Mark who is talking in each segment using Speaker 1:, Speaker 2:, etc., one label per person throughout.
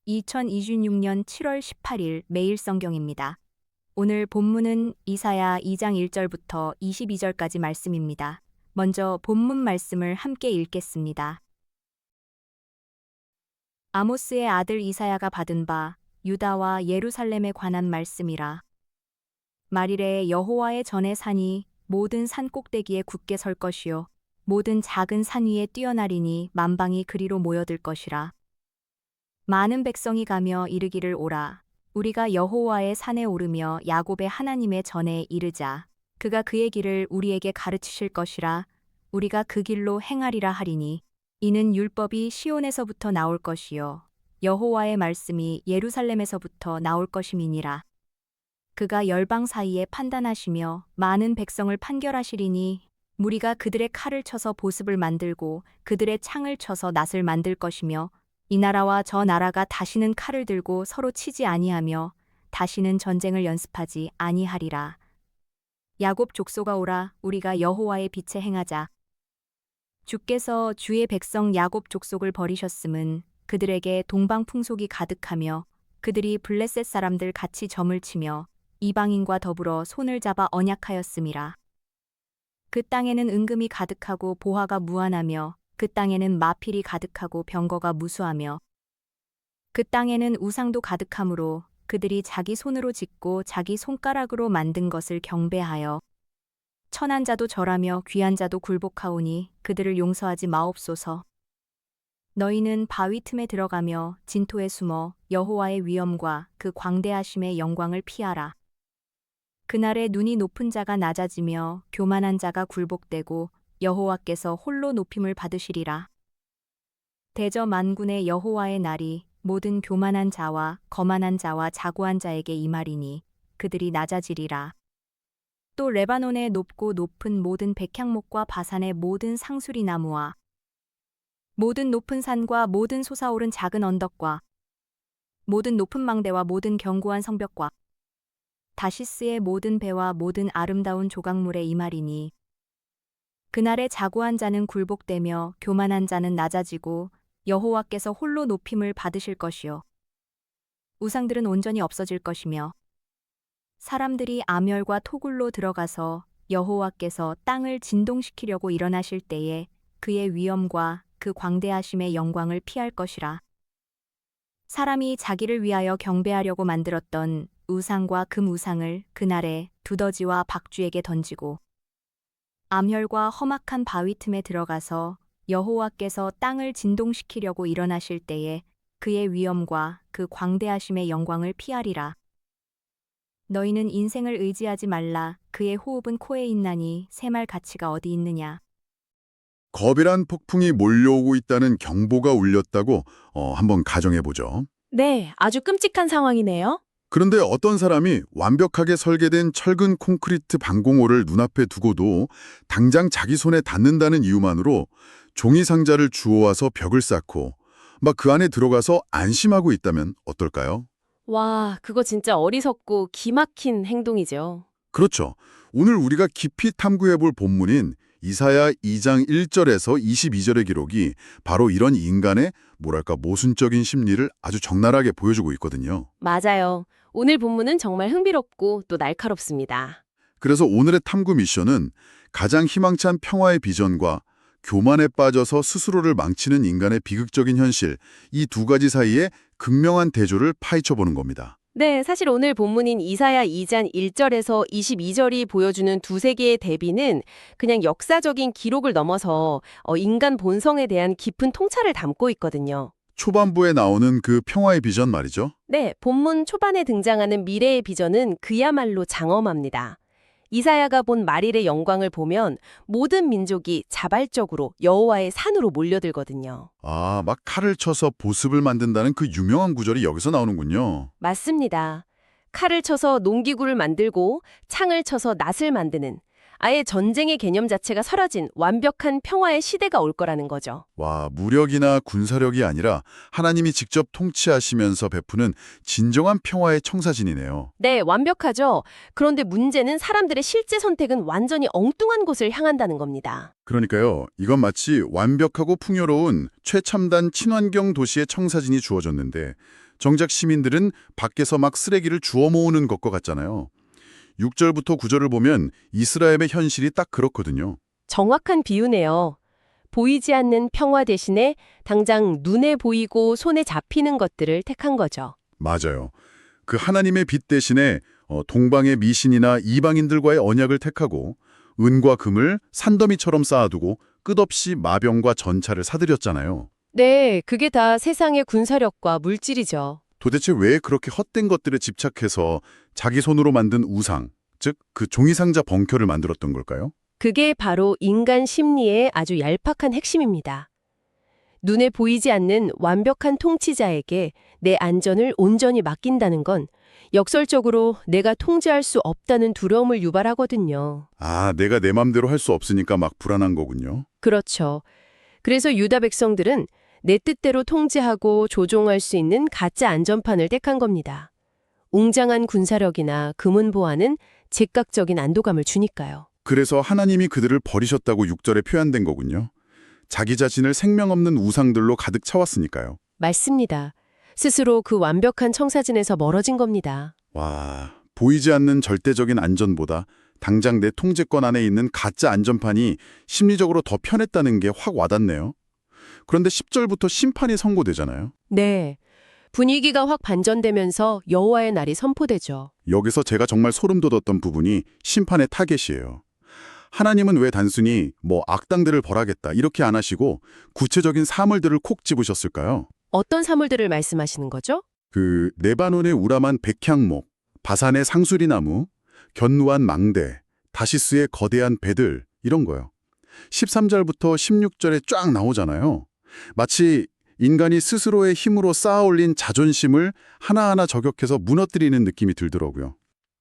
Speaker 1: 2026년 7월 18일 매일 성경입니다. 오늘 본문은 이사야 2장 1절부터 22절까지 말씀입니다. 먼저 본문 말씀을 함께 읽겠습니다. 아모스의 아들 이사야가 받은 바 유다와 예루살렘에 관한 말씀이라. 말일에 여호와의 전에 산이 모든 산 꼭대기에 굳게 설 것이요 모든 작은 산 위에 뛰어나리니 만방이 그리로 모여들 것이라. 많은 백성이 가며 이르기를 오라. 우리가 여호와의 산에 오르며 야곱의 하나님의 전에 이르자. 그가 그의 길을 우리에게 가르치실 것이라. 우리가 그 길로 행하리라 하리니. 이는 율법이 시온에서부터 나올 것이요 여호와의 말씀이 예루살렘에서부터 나올 것임이니라. 그가 열방 사이에 판단하시며 많은 백성을 판결하시리니 무리가 그들의 칼을 쳐서 보습을 만들고 그들의 창을 쳐서 낫을 만들 것이며 이 나라와 저 나라가 다시는 칼을 들고 서로 치지 아니하며 다시는 전쟁을 연습하지 아니하리라. 야곱 족속아 오라. 우리가 여호와의 빛에 행하자. 주께서 주의 백성 야곱 족속을 버리셨음은 그들에게 동방 풍속이 가득하며 그들이 블레셋 사람들 같이 점을 치며 이방인과 더불어 손을 잡아 언약하였음이라. 그 땅에는 은금이 가득하고 보화가 무한하며 그 땅에는 마필이 가득하고 병거가 무수하며 그 땅에는 우상도 가득하므로 그들이 자기 손으로 짓고 자기 손가락으로 만든 것을 경배하여 천한 자도 절하며 귀한 자도 굴복하오니 그들을 용서하지 마옵소서. 너희는 바위 틈에 들어가며 진토에 숨어 여호와의 위엄과 그 광대하심의 영광을 피하라. 그날에 눈이 높은 자가 낮아지며 교만한 자가 굴복되고 여호와께서 홀로 높임을 받으시리라. 대저 만군의 여호와의 날이 모든 교만한 자와 거만한 자와 자고한 자에게 임하리니 그들이 낮아지리라. 또 레바논의 높고 높은 모든 백향목과 바산의 모든 상수리 나무와 모든 높은 산과 모든 솟아오른 작은 언덕과 모든 높은 망대와 모든 견고한 성벽과 다시스의 모든 배와 모든 아름다운 조각물에 임하리니 그날에 자고한 자는 굴복되며 교만한 자는 낮아지고 여호와께서 홀로 높임을 받으실 것이요 우상들은 온전히 없어질 것이며 사람들이 암열과 토굴로 들어가서 여호와께서 땅을 진동시키려고 일어나실 때에 그의 위엄과 그 광대하심의 영광을 피할 것이라. 사람이 자기를 위하여 경배하려고 만들었던 우상과 금우상을 그날에 두더지와 박쥐에게 던지고 암혈과 험악한 바위 틈에 들어가서 여호와께서 땅을 진동시키려고 일어나실 때에 그의 위엄과 그 광대하심의 영광을 피하리라. 너희는 인생을 의지하지 말라. 그의 호흡은 코에 있나니 새말 가치가 어디 있느냐.
Speaker 2: 거대한 폭풍이 몰려오고 있다는 경보가 울렸다고 한번 가정해보죠.
Speaker 3: 네, 아주 끔찍한 상황이네요.
Speaker 2: 그런데 어떤 사람이 완벽하게 설계된 철근 콘크리트 방공호를 눈앞에 두고도 당장 자기 손에 닿는다는 이유만으로 종이 상자를 주워와서 벽을 쌓고 막 그 안에 들어가서 안심하고 있다면 어떨까요?
Speaker 3: 와, 그거 진짜 어리석고 기막힌 행동이죠.
Speaker 2: 그렇죠. 오늘 우리가 깊이 탐구해볼 본문인 이사야 2장 1절에서 22절의 기록이 바로 이런 인간의 모순적인 심리를 아주 적나라하게 보여주고 있거든요.
Speaker 3: 맞아요. 오늘 본문은 정말 흥미롭고 또 날카롭습니다.
Speaker 2: 그래서 오늘의 탐구 미션은 가장 희망찬 평화의 비전과 교만에 빠져서 스스로를 망치는 인간의 비극적인 현실, 이 두 가지 사이에 극명한 대조를 파헤쳐보는 겁니다.
Speaker 3: 네, 사실 오늘 본문인 이사야 2장 1절에서 22절이 보여주는 두세 개의 대비는 그냥 역사적인 기록을 넘어서 인간 본성에 대한 깊은 통찰을 담고 있거든요.
Speaker 2: 초반부에 나오는 그 평화의 비전 말이죠.
Speaker 3: 네, 본문 초반에 등장하는 미래의 비전은 그야말로 장엄합니다. 이사야가 본 말일의 영광을 보면 모든 민족이 자발적으로 여호와의 산으로 몰려들거든요.
Speaker 2: 아, 막 칼을 쳐서 보습을 만든다는 그 유명한 구절이 여기서 나오는군요.
Speaker 3: 맞습니다. 칼을 쳐서 농기구를 만들고 창을 쳐서 낫을 만드는 아예 전쟁의 개념 자체가 사라진 완벽한 평화의 시대가 올 거라는 거죠.
Speaker 2: 와, 무력이나 군사력이 아니라 하나님이 직접 통치하시면서 베푸는 진정한 평화의 청사진이네요.
Speaker 3: 네, 완벽하죠. 그런데 문제는 사람들의 실제 선택은 완전히 엉뚱한 곳을 향한다는 겁니다.
Speaker 2: 그러니까요, 이건 마치 완벽하고 풍요로운 최첨단 친환경 도시의 청사진이 주어졌는데 정작 시민들은 밖에서 막 쓰레기를 주워 모으는 것과 같잖아요. 6절부터 9절을 보면 이스라엘의 현실이 딱 그렇거든요.
Speaker 3: 정확한 비유네요. 보이지 않는 평화 대신에 당장 눈에 보이고 손에 잡히는 것들을 택한 거죠.
Speaker 2: 맞아요. 그 하나님의 빛 대신에 동방의 미신이나 이방인들과의 언약을 택하고 은과 금을 산더미처럼 쌓아두고 끝없이 마병과 전차를 사들였잖아요.
Speaker 3: 네, 그게 다 세상의 군사력과 물질이죠.
Speaker 2: 도대체 왜 그렇게 헛된 것들에 집착해서 자기 손으로 만든 우상, 즉 그 종이상자 벙커를 만들었던 걸까요?
Speaker 3: 그게 바로 인간 심리의 아주 얄팍한 핵심입니다. 눈에 보이지 않는 완벽한 통치자에게 내 안전을 온전히 맡긴다는 건 역설적으로 내가 통제할 수 없다는 두려움을 유발하거든요.
Speaker 2: 아, 내가 내 맘대로 할 수 없으니까 막 불안한 거군요.
Speaker 3: 그렇죠. 그래서 유다 백성들은 내 뜻대로 통제하고 조종할 수 있는 가짜 안전판을 택한 겁니다. 웅장한 군사력이나 금은 보안은 즉각적인 안도감을 주니까요.
Speaker 2: 그래서 하나님이 그들을 버리셨다고 6절에 표현된 거군요. 자기 자신을 생명 없는 우상들로 가득 채웠으니까요.
Speaker 3: 맞습니다. 스스로 그 완벽한 청사진에서 멀어진 겁니다.
Speaker 2: 와, 보이지 않는 절대적인 안전보다 당장 내 통제권 안에 있는 가짜 안전판이 심리적으로 더 편했다는 게 확 와닿네요. 그런데 10절부터 심판이 선고되잖아요.
Speaker 3: 네. 분위기가 확 반전되면서 여호와의 날이 선포되죠.
Speaker 2: 여기서 제가 정말 소름 돋았던 부분이 심판의 타겟이에요. 하나님은 왜 단순히 악당들을 벌하겠다 이렇게 안 하시고 구체적인 사물들을 콕 집으셨을까요?
Speaker 3: 어떤 사물들을 말씀하시는 거죠?
Speaker 2: 그 레바논의 우람한 백향목, 바산의 상수리나무, 견고한 망대, 다시스의 거대한 배들 이런 거요. 13절부터 16절에 쫙 나오잖아요. 마치 인간이 스스로의 힘으로 쌓아올린 자존심을 하나하나 저격해서 무너뜨리는 느낌이 들더라고요.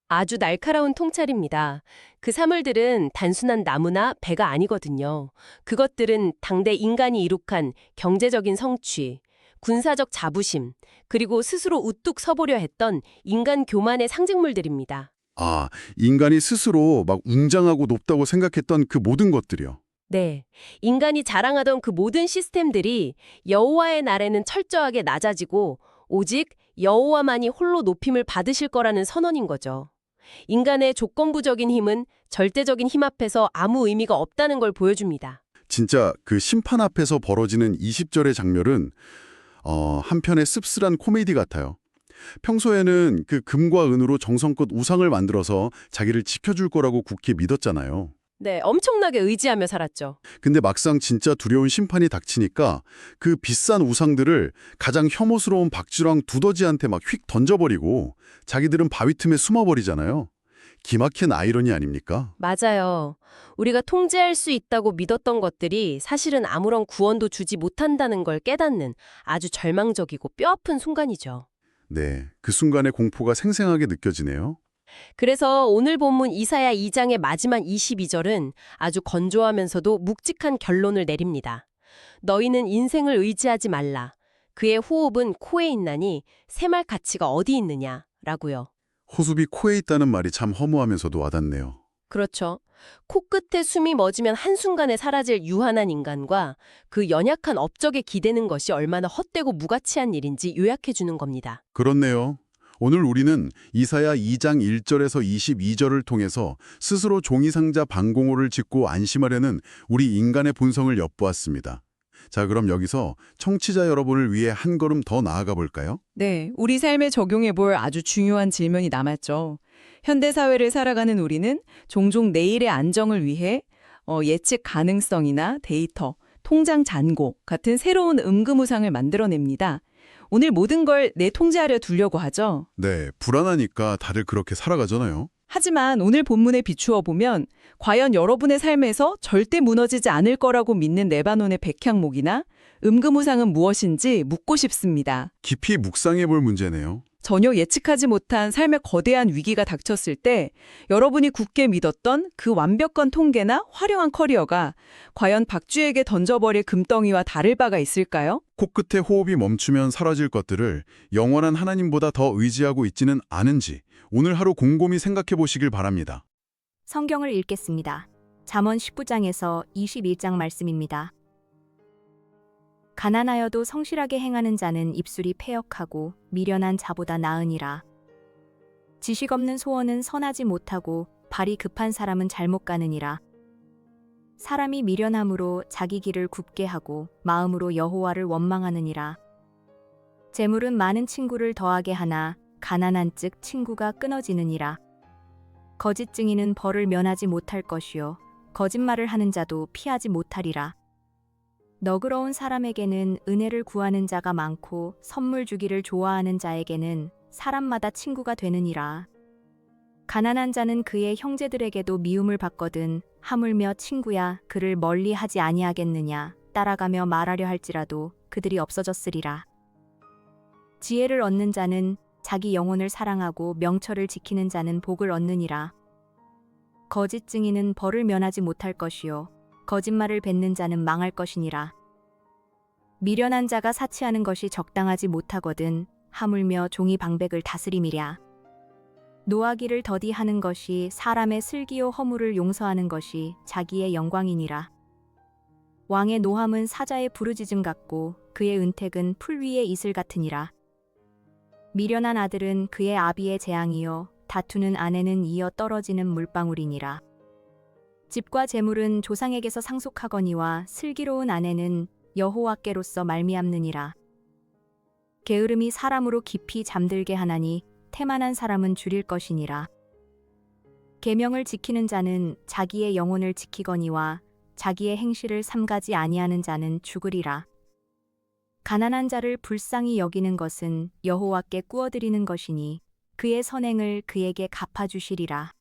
Speaker 3: 아주 날카로운 통찰입니다. 그 사물들은 단순한 나무나 배가 아니거든요. 그것들은 당대 인간이 이룩한 경제적인 성취, 군사적 자부심, 그리고 스스로 우뚝 서보려 했던 인간 교만의 상징물들입니다.
Speaker 2: 아, 인간이 스스로 막 웅장하고 높다고 생각했던 그 모든 것들이요.
Speaker 3: 네, 인간이 자랑하던 그 모든 시스템들이 여호와의 날에는 철저하게 낮아지고 오직 여호와만이 홀로 높임을 받으실 거라는 선언인 거죠. 인간의 조건부적인 힘은 절대적인 힘 앞에서 아무 의미가 없다는 걸 보여줍니다.
Speaker 2: 진짜 그 심판 앞에서 벌어지는 20절의 장면은 한편의 씁쓸한 코미디 같아요. 평소에는 그 금과 은으로 정성껏 우상을 만들어서 자기를 지켜줄 거라고 굳게 믿었잖아요.
Speaker 3: 네, 엄청나게 의지하며 살았죠.
Speaker 2: 근데 막상 진짜 두려운 심판이 닥치니까 그 비싼 우상들을 가장 혐오스러운 박쥐랑 두더지한테 막 휙 던져버리고 자기들은 바위 틈에 숨어버리잖아요. 기막힌 아이러니 아닙니까?
Speaker 3: 맞아요. 우리가 통제할 수 있다고 믿었던 것들이 사실은 아무런 구원도 주지 못한다는 걸 깨닫는 아주 절망적이고 뼈아픈 순간이죠.
Speaker 2: 네, 그 순간의 공포가 생생하게 느껴지네요.
Speaker 3: 그래서 오늘 본문 이사야 2장의 마지막 22절은 아주 건조하면서도 묵직한 결론을 내립니다. 너희는 인생을 의지하지 말라. 그의 호흡은 코에 있나니 새말 가치가 어디 있느냐 라고요.
Speaker 2: 호흡이 코에 있다는 말이 참 허무하면서도 와닿네요.
Speaker 3: 그렇죠. 코끝에 숨이 멎으면 한순간에 사라질 유한한 인간과 그 연약한 업적에 기대는 것이 얼마나 헛되고 무가치한 일인지 요약해주는 겁니다.
Speaker 2: 그렇네요. 오늘 우리는 이사야 2장 1절에서 22절을 통해서 스스로 종이상자 방공호를 짓고 안심하려는 우리 인간의 본성을 엿보았습니다. 자, 그럼 여기서 청취자 여러분을 위해 한 걸음 더 나아가 볼까요?
Speaker 4: 네, 우리 삶에 적용해 볼 아주 중요한 질문이 남았죠. 현대사회를 살아가는 우리는 종종 내일의 안정을 위해 예측 가능성이나 데이터, 통장 잔고 같은 새로운 음금우상을 만들어냅니다. 오늘 모든 걸 내 통제하려 두려고 하죠.
Speaker 2: 네, 불안하니까 다들 그렇게 살아가잖아요.
Speaker 4: 하지만 오늘 본문에 비추어 보면 과연 여러분의 삶에서 절대 무너지지 않을 거라고 믿는 레바논의 백향목이나 음금우상은 무엇인지 묻고 싶습니다.
Speaker 2: 깊이 묵상해 볼 문제네요.
Speaker 4: 전혀 예측하지 못한 삶의 거대한 위기가 닥쳤을 때 여러분이 굳게 믿었던 그 완벽한 통계나 화려한 커리어가 과연 박쥐에게 던져버릴 금덩이와 다를 바가 있을까요?
Speaker 2: 코끝에 호흡이 멈추면 사라질 것들을 영원한 하나님보다 더 의지하고 있지는 않은지 오늘 하루 곰곰이 생각해 보시길 바랍니다.
Speaker 1: 성경을 읽겠습니다. 잠언 19장에서 21장 말씀입니다. 가난하여도 성실하게 행하는 자는 입술이 패역하고 미련한 자보다 나으니라. 지식 없는 소원은 선하지 못하고 발이 급한 사람은 잘못 가느니라. 사람이 미련함으로 자기 길을 굽게 하고 마음으로 여호와를 원망하느니라. 재물은 많은 친구를 더하게 하나 가난한즉 친구가 끊어지느니라. 거짓 증인은 벌을 면하지 못할 것이요 거짓말을 하는 자도 피하지 못하리라. 너그러운 사람에게는 은혜를 구하는 자가 많고 선물 주기를 좋아하는 자에게는 사람마다 친구가 되느니라. 가난한 자는 그의 형제들에게도 미움을 받거든 하물며 친구야 그를 멀리하지 아니하겠느냐 따라가며 말하려 할지라도 그들이 없어졌으리라. 지혜를 얻는 자는 자기 영혼을 사랑하고 명철을 지키는 자는 복을 얻느니라. 거짓 증인은 벌을 면하지 못할 것이요 거짓말을 뱉는 자는 망할 것이니라. 미련한 자가 사치하는 것이 적당하지 못하거든 하물며 종이 방백을 다스림이랴. 노하기를 더디하는 것이 사람의 슬기요 허물을 용서하는 것이 자기의 영광이니라. 왕의 노함은 사자의 부르짖음 같고 그의 은택은 풀 위의 이슬 같으니라. 미련한 아들은 그의 아비의 재앙이요 다투는 아내는 이어 떨어지는 물방울이니라. 집과 재물은 조상에게서 상속하거니와 슬기로운 아내는 여호와께로서 말미암느니라. 게으름이 사람으로 깊이 잠들게 하나니 태만한 사람은 줄일 것이니라. 계명을 지키는 자는 자기의 영혼을 지키거니와 자기의 행실을 삼가지 아니하는 자는 죽으리라. 가난한 자를 불쌍히 여기는 것은 여호와께 꾸어드리는 것이니 그의 선행을 그에게 갚아주시리라.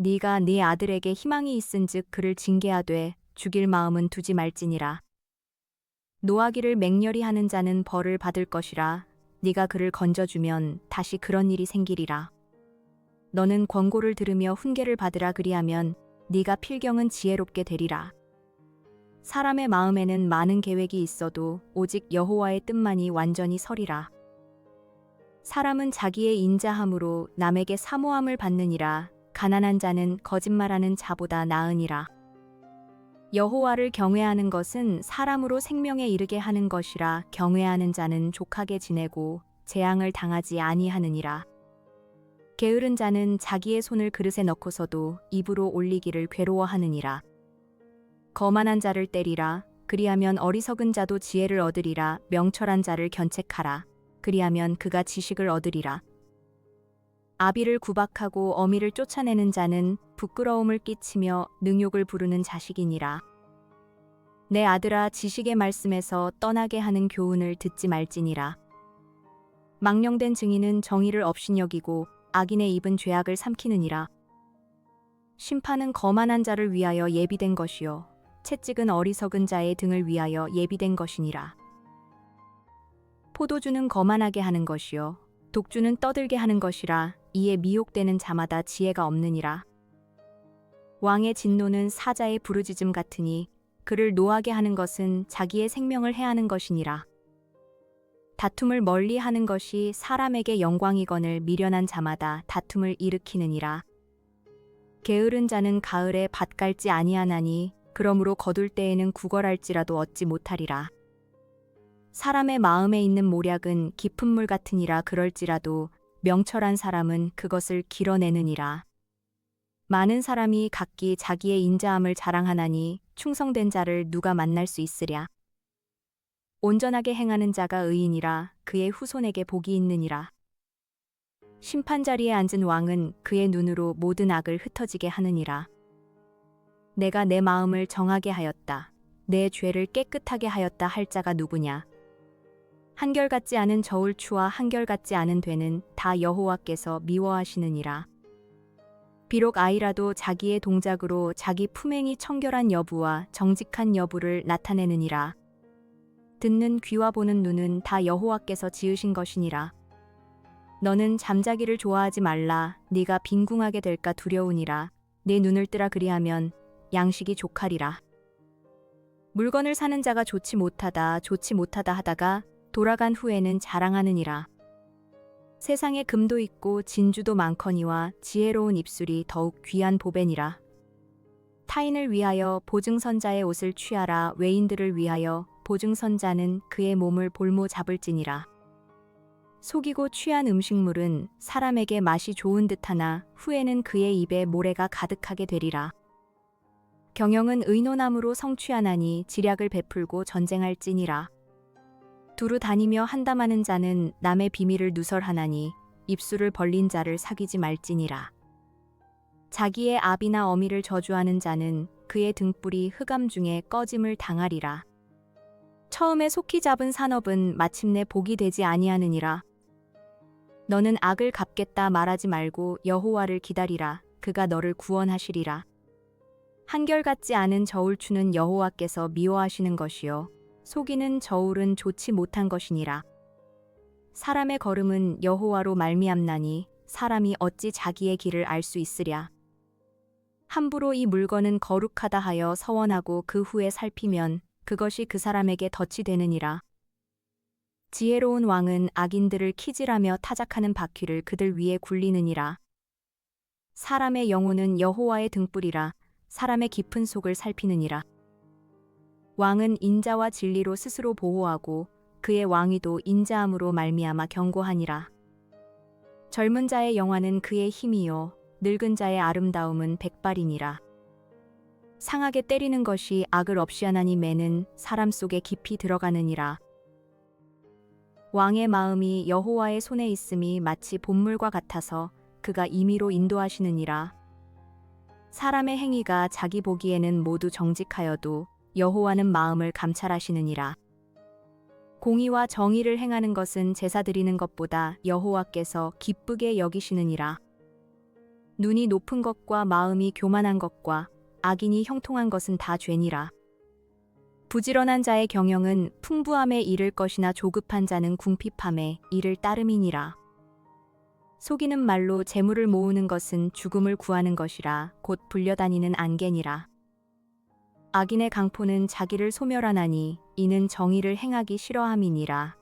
Speaker 1: 네가 네 아들에게 희망이 있은즉 그를 징계하되 죽일 마음은 두지 말지니라. 노하기를 맹렬히 하는 자는 벌을 받을 것이라. 네가 그를 건져주면 다시 그런 일이 생기리라. 너는 권고를 들으며 훈계를 받으라 그리하면 네가 필경은 지혜롭게 되리라. 사람의 마음에는 많은 계획이 있어도 오직 여호와의 뜻만이 완전히 서리라. 사람은 자기의 인자함으로 남에게 사모함을 받느니라. 가난한 자는 거짓말하는 자보다 나으니라. 여호와를 경외하는 것은 사람으로 생명에 이르게 하는 것이라. 경외하는 자는 족하게 지내고 재앙을 당하지 아니하느니라. 게으른 자는 자기의 손을 그릇에 넣고서도 입으로 올리기를 괴로워하느니라. 거만한 자를 때리라. 그리하면 어리석은 자도 지혜를 얻으리라. 명철한 자를 견책하라. 그리하면 그가 지식을 얻으리라. 아비를 구박하고 어미를 쫓아내는 자는 부끄러움을 끼치며 능욕을 부르는 자식이니라. 내 아들아 지식의 말씀에서 떠나게 하는 교훈을 듣지 말지니라. 망령된 증인은 정의를 업신여기고 악인의 입은 죄악을 삼키느니라. 심판은 거만한 자를 위하여 예비된 것이요 채찍은 어리석은 자의 등을 위하여 예비된 것이니라. 포도주는 거만하게 하는 것이요 독주는 떠들게 하는 것이라. 이에 미혹되는 자마다 지혜가 없느니라. 왕의 진노는 사자의 부르짖음 같으니 그를 노하게 하는 것은 자기의 생명을 해하는 것이니라. 다툼을 멀리하는 것이 사람에게 영광이거늘 미련한 자마다 다툼을 일으키느니라. 게으른 자는 가을에 밭 갈지 아니하나니 그러므로 거둘 때에는 구걸할지라도 얻지 못하리라. 사람의 마음에 있는 모략은 깊은 물 같으니라. 그럴지라도 명철한 사람은 그것을 길어내느니라. 많은 사람이 각기 자기의 인자함을 자랑하나니 충성된 자를 누가 만날 수 있으랴. 온전하게 행하는 자가 의인이라. 그의 후손에게 복이 있느니라. 심판자리에 앉은 왕은 그의 눈으로 모든 악을 흩어지게 하느니라. 내가 내 마음을 정하게 하였다. 내 죄를 깨끗하게 하였다 할 자가 누구냐. 한결같지 않은 저울추와 한결같지 않은 되는 다 여호와께서 미워하시느니라. 비록 아이라도 자기의 동작으로 자기 품행이 청결한 여부와 정직한 여부를 나타내느니라. 듣는 귀와 보는 눈은 다 여호와께서 지으신 것이니라. 너는 잠자기를 좋아하지 말라. 네가 빈궁하게 될까 두려우니라. 내 눈을 뜨라 그리하면 양식이 족하리라. 물건을 사는 자가 좋지 못하다 하다가 돌아간 후에는 자랑하느니라. 세상에 금도 있고 진주도 많거니와 지혜로운 입술이 더욱 귀한 보배니라. 타인을 위하여 보증선자의 옷을 취하라. 외인들을 위하여 보증선자는 그의 몸을 볼모 잡을지니라. 속이고 취한 음식물은 사람에게 맛이 좋은 듯하나 후에는 그의 입에 모래가 가득하게 되리라. 경영은 의논함으로 성취하나니 지략을 베풀고 전쟁할지니라. 두루 다니며 한담하는 자는 남의 비밀을 누설하나니 입술을 벌린 자를 사귀지 말지니라. 자기의 아비나 어미를 저주하는 자는 그의 등불이 흑암 중에 꺼짐을 당하리라. 처음에 속히 잡은 산업은 마침내 복이 되지 아니하느니라. 너는 악을 갚겠다 말하지 말고 여호와를 기다리라. 그가 너를 구원하시리라. 한결같지 않은 저울추는 여호와께서 미워하시는 것이요 속이는 저울은 좋지 못한 것이니라. 사람의 걸음은 여호와로 말미암나니 사람이 어찌 자기의 길을 알 수 있으랴. 함부로 이 물건은 거룩하다 하여 서원하고 그 후에 살피면 그것이 그 사람에게 덫이 되느니라. 지혜로운 왕은 악인들을 키질하며 타작하는 바퀴를 그들 위에 굴리느니라. 사람의 영혼은 여호와의 등불이라. 사람의 깊은 속을 살피느니라. 왕은 인자와 진리로 스스로 보호하고 그의 왕위도 인자함으로 말미암아 견고하니라. 젊은 자의 영화는 그의 힘이요 늙은 자의 아름다움은 백발이니라. 상하게 때리는 것이 악을 없이 하나니 매는 사람 속에 깊이 들어가느니라. 왕의 마음이 여호와의 손에 있음이 마치 봇물과 같아서 그가 임의로 인도하시느니라. 사람의 행위가 자기 보기에는 모두 정직하여도 여호와는 마음을 감찰하시느니라. 공의와 정의를 행하는 것은 제사 드리는 것보다 여호와께서 기쁘게 여기시느니라. 눈이 높은 것과 마음이 교만한 것과 악인이 형통한 것은 다 죄니라. 부지런한 자의 경영은 풍부함에 이를 것이나 조급한 자는 궁핍함에 이를 따름이니라. 속이는 말로 재물을 모으는 것은 죽음을 구하는 것이라 곧 불려다니는 안개니라. 악인의 강포는 자기를 소멸하나니 이는 정의를 행하기 싫어함이니라.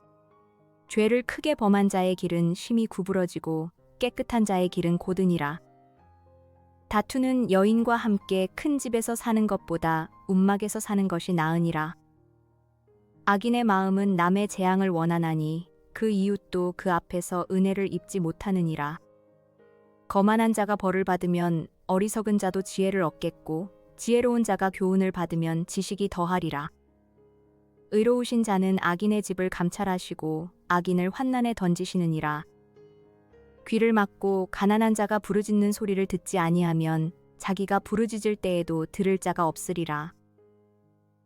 Speaker 1: 죄를 크게 범한 자의 길은 심히 구부러지고 깨끗한 자의 길은 고드니라. 다투는 여인과 함께 큰 집에서 사는 것보다 움막에서 사는 것이 나으니라. 악인의 마음은 남의 재앙을 원하나니 그 이웃도 그 앞에서 은혜를 입지 못하느니라. 거만한 자가 벌을 받으면 어리석은 자도 지혜를 얻겠고 지혜로운 자가 교훈을 받으면 지식이 더하리라. 의로우신 자는 악인의 집을 감찰하시고 악인을 환난에 던지시느니라. 귀를 막고 가난한 자가 부르짖는 소리를 듣지 아니하면 자기가 부르짖을 때에도 들을 자가 없으리라.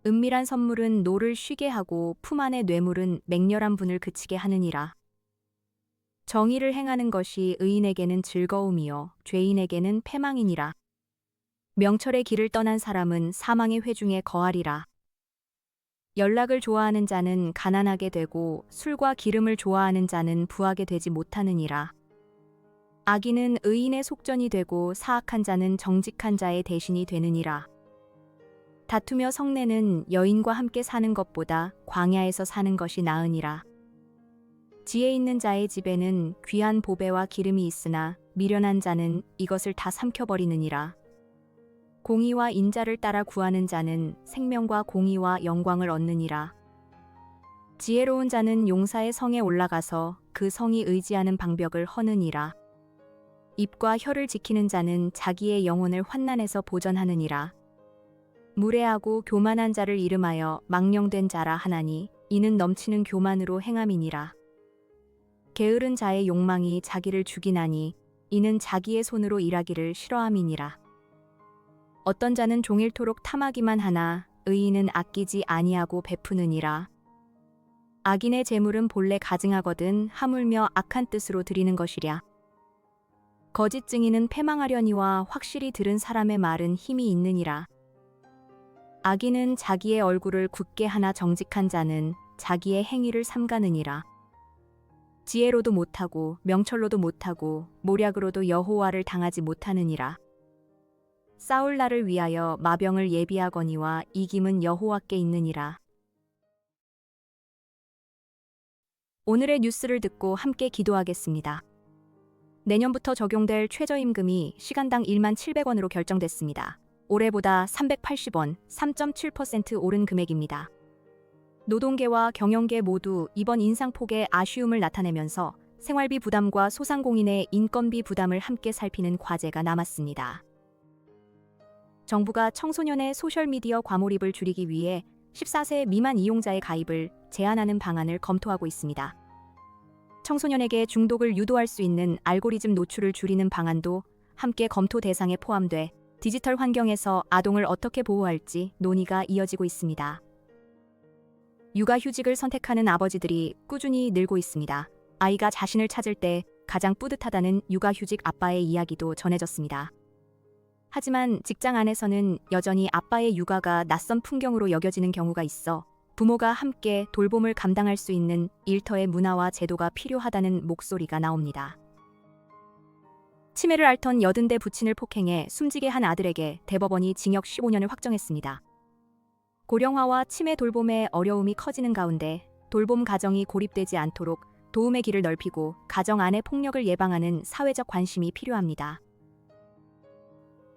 Speaker 1: 은밀한 선물은 노를 쉬게 하고 품 안의 뇌물은 맹렬한 분을 그치게 하느니라. 정의를 행하는 것이 의인에게는 즐거움이요 죄인에게는 패망이니라. 명철의 길을 떠난 사람은 사망의 회중에 거하리라. 연락을 좋아하는 자는 가난하게 되고 술과 기름을 좋아하는 자는 부하게 되지 못하느니라. 악인은 의인의 속전이 되고 사악한 자는 정직한 자의 대신이 되느니라. 다투며 성내는 여인과 함께 사는 것보다 광야에서 사는 것이 나으니라. 지혜 있는 자의 집에는 귀한 보배와 기름이 있으나 미련한 자는 이것을 다 삼켜버리느니라. 공의와 인자를 따라 구하는 자는 생명과 공의와 영광을 얻느니라. 지혜로운 자는 용사의 성에 올라가서 그 성이 의지하는 방벽을 허느니라. 입과 혀를 지키는 자는 자기의 영혼을 환난에서 보전하느니라. 무례하고 교만한 자를 이름하여 망령된 자라 하나니 이는 넘치는 교만으로 행함이니라. 게으른 자의 욕망이 자기를 죽이나니 이는 자기의 손으로 일하기를 싫어함이니라. 어떤 자는 종일토록 탐하기만 하나 의인은 아끼지 아니하고 베푸느니라. 악인의 재물은 본래 가증하거든 하물며 악한 뜻으로 드리는 것이랴. 거짓 증인은 패망하려니와 확실히 들은 사람의 말은 힘이 있느니라. 악인은 자기의 얼굴을 굳게 하나 정직한 자는 자기의 행위를 삼가느니라. 지혜로도 못하고 명철로도 못하고 모략으로도 여호와를 당하지 못하느니라. 싸울 날을 위하여 마병을 예비하거니와 이김은 여호와께 있느니라. 오늘의 뉴스를 듣고 함께 기도하겠습니다. 내년부터 적용될 최저임금이 시간당 17,000원으로 결정됐습니다. 올해보다 380원, 3.7% 오른 금액입니다. 노동계와 경영계 모두 이번 인상폭에 아쉬움을 나타내면서 생활비 부담과 소상공인의 인건비 부담을 함께 살피는 과제가 남았습니다. 정부가 청소년의 소셜미디어 과몰입을 줄이기 위해 14세 미만 이용자의 가입을 제한하는 방안을 검토하고 있습니다. 청소년에게 중독을 유도할 수 있는 알고리즘 노출을 줄이는 방안도 함께 검토 대상에 포함돼 디지털 환경에서 아동을 어떻게 보호할지 논의가 이어지고 있습니다. 육아휴직을 선택하는 아버지들이 꾸준히 늘고 있습니다. 아이가 자신을 찾을 때 가장 뿌듯하다는 육아휴직 아빠의 이야기도 전해졌습니다. 하지만 직장 안에서는 여전히 아빠의 육아가 낯선 풍경으로 여겨지는 경우가 있어 부모가 함께 돌봄을 감당할 수 있는 일터의 문화와 제도가 필요하다는 목소리가 나옵니다. 치매를 앓던 80대 부친을 폭행해 숨지게 한 아들에게 대법원이 징역 15년을 확정했습니다. 고령화와 치매 돌봄의 어려움이 커지는 가운데 돌봄 가정이 고립되지 않도록 도움의 길을 넓히고 가정 안의 폭력을 예방하는 사회적 관심이 필요합니다.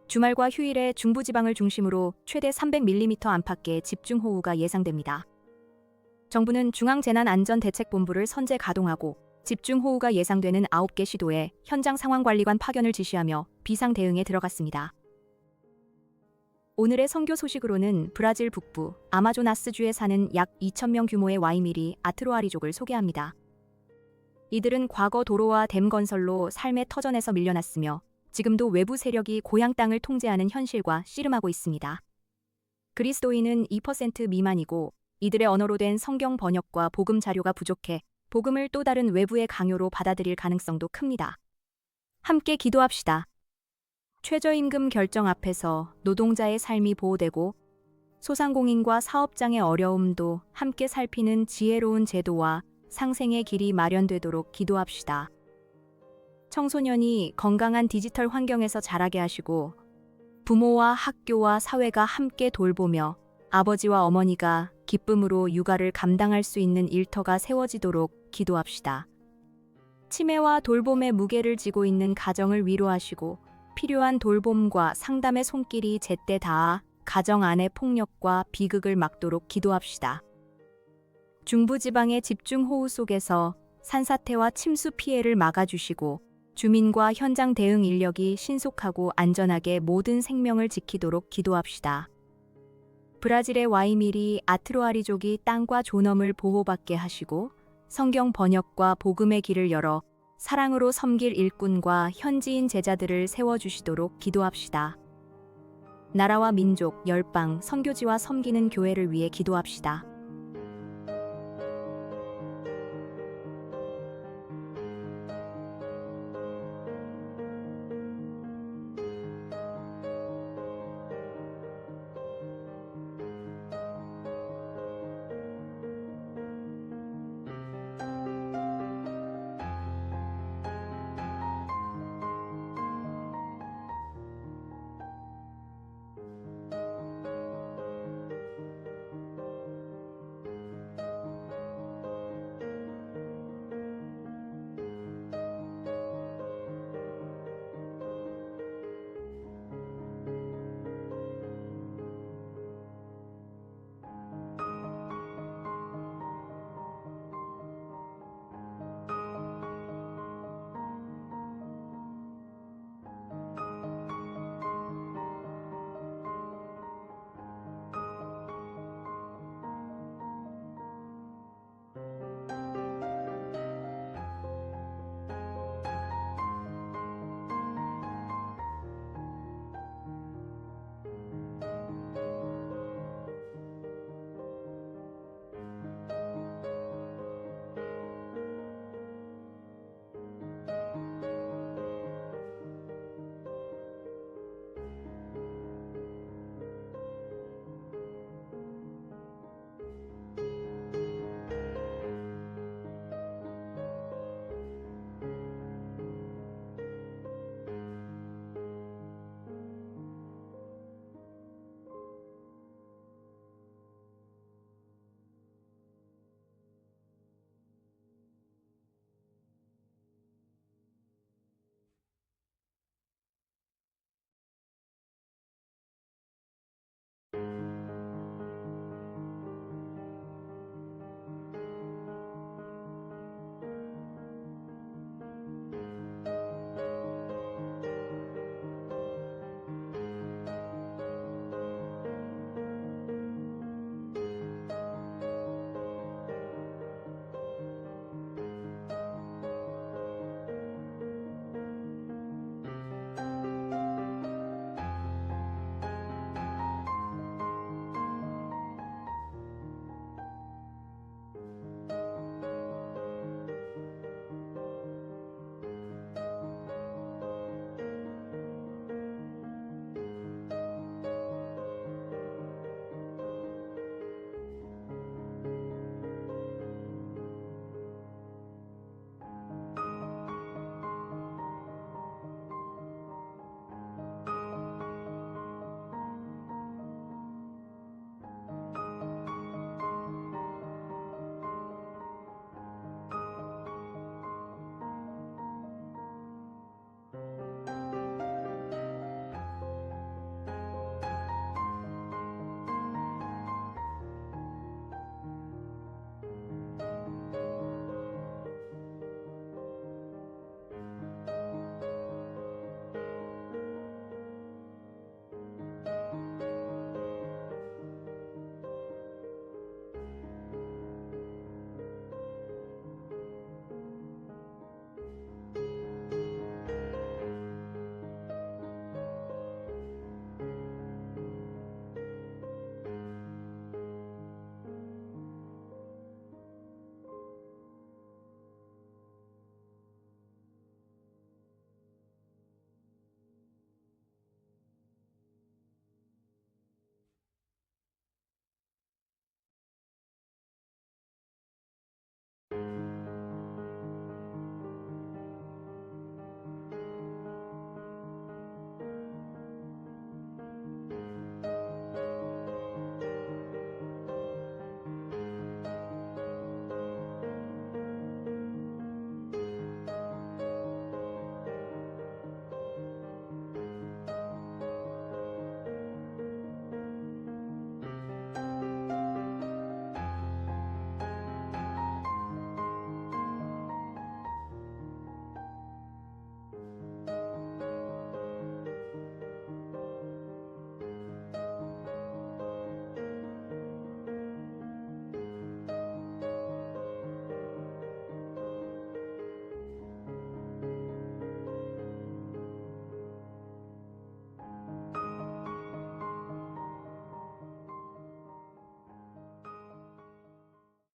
Speaker 1: 주말과 휴일에 중부지방을 중심으로 최대 300mm 안팎의 집중호우가 예상됩니다. 정부는 중앙재난안전대책본부를 선제 가동하고 집중호우가 예상되는 9개 시도에 현장 상황관리관 파견을 지시하며 비상 대응에 들어갔습니다. 오늘의 선교 소식으로는 브라질 북부 아마조나스주에 사는 약 2,000명 규모의 와이미리 아트로아리족을 소개합니다. 이들은 과거 도로와 댐 건설로 삶의 터전에서 밀려났으며 지금도 외부 세력이 고향 땅을 통제하는 현실과 씨름하고 있습니다. 그리스도인은 2% 미만이고 이들의 언어로 된 성경 번역과 복음 자료가 부족해 복음을 또 다른 외부의 강요로 받아들일 가능성도 큽니다. 함께 기도합시다. 최저임금 결정 앞에서 노동자의 삶이 보호되고 소상공인과 사업장의 어려움도 함께 살피는 지혜로운 제도와 상생의 길이 마련되도록 기도합시다. 청소년이 건강한 디지털 환경에서 자라게 하시고 부모와 학교와 사회가 함께 돌보며 아버지와 어머니가 기쁨으로 육아를 감당할 수 있는 일터가 세워지도록 기도합시다. 치매와 돌봄의 무게를 지고 있는 가정을 위로하시고 필요한 돌봄과 상담의 손길이 제때 닿아 가정 안의 폭력과 비극을 막도록 기도합시다. 중부지방의 집중호우 속에서 산사태와 침수 피해를 막아주시고 주민과 현장 대응 인력이 신속하고 안전하게 모든 생명을 지키도록 기도합시다. 브라질의 와이미리 아트로아리족이 땅과 존엄을 보호받게 하시고 성경 번역과 복음의 길을 열어 사랑으로 섬길 일꾼과 현지인 제자들을 세워주시도록 기도합시다. 나라와 민족, 열방, 선교지와 섬기는 교회를 위해 기도합시다.